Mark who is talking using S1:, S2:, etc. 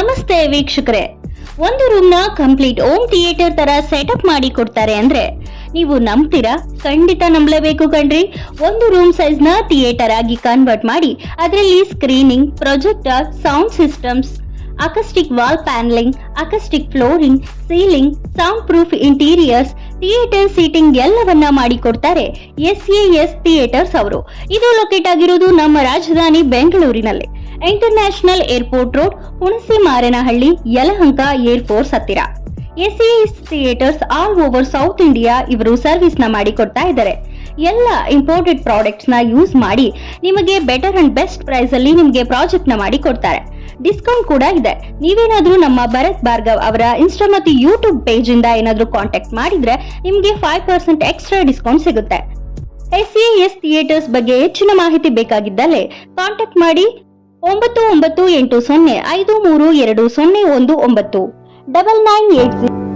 S1: ನಮಸ್ತೆ ವೀಕ್ಷಕರೇ, ಒಂದು ರೂಮ್ ನ ಕಂಪ್ಲೀಟ್ ಹೋಮ್ ಥಿಯೇಟರ್ ತರ ಸೆಟಪ್ ಮಾಡಿ ಕೊಡ್ತಾರೆ ಅಂದ್ರೆ ನೀವು ನಂಬ್ತೀರಾ? ಖಂಡಿತ ನಂಬಲೇಬೇಕು ಕಣ್ರಿ. ಒಂದು ರೂಮ್ ಸೈಜ್ ನ ಥಿಯೇಟರ್ ಆಗಿ ಕನ್ವರ್ಟ್ ಮಾಡಿ ಅದರಲ್ಲಿ screening, projector, sound systems, acoustic wall panelling, acoustic flooring, ceiling, sound proof interiors, theatre seating ಎಲ್ಲವನ್ನ ಮಾಡಿಕೊಡ್ತಾರೆ SAS ಥಿಯೇಟರ್ಸ್ ಅವರು. ಇದು ಲೊಕೇಟ್ ಆಗಿರೋದು ನಮ್ಮ ರಾಜಧಾನಿ ಬೆಂಗಳೂರಿನಲ್ಲಿ, international airport road, Hunasamaranahalli, Yelahanka air force ಹತ್ತಿರ. SAS theatres all over South India ಇವರು ಸರ್ವಿಸ್ ನ ಮಾಡಿಕೊಡ್ತಾ ಇದ್ದಾರೆ. ಎಲ್ಲ ಇಂಪೋರ್ಟೆಡ್ ಪ್ರಾಡಕ್ಟ್ಸ್ ನ ಯೂಸ್ ಮಾಡಿ ನಿಮಗೆ ಬೆಟರ್ ಅಂಡ್ ಬೆಸ್ಟ್ ಪ್ರೈಸ್ ಅಲ್ಲಿ ನಿಮಗೆ ಪ್ರಾಜೆಕ್ಟ್ ನ ಮಾಡಿ ಕೊಡ್ತಾರೆ. ಡಿಸ್ಕೌಂಟ್ ಕೂಡ ಇದೆ. ನೀವೇನಾದ್ರೂ ನಮ್ಮ ಭರತ್ ಭಾರ್ಗವ್ ಅವರ ಇನ್ಸ್ಟಾ ಮತ್ತು ಯೂಟ್ಯೂಬ್ ಪೇಜ್ ಇಂದ ಏನಾದ್ರೂ ಕಾಂಟ್ಯಾಕ್ಟ್ ಮಾಡಿದ್ರೆ ನಿಮಗೆ 5% ಎಕ್ಸ್ಟ್ರಾ ಡಿಸ್ಕೌಂಟ್ ಸಿಗುತ್ತೆ. SAS ಥಿಯೇಟರ್ಸ್ ಬಗ್ಗೆ ಹೆಚ್ಚಿನ ಮಾಹಿತಿ ಬೇಕಾಗಿದ್ದಲ್ಲಿ ಕಾಂಟ್ಯಾಕ್ಟ್ ಮಾಡಿ 9980532019 9980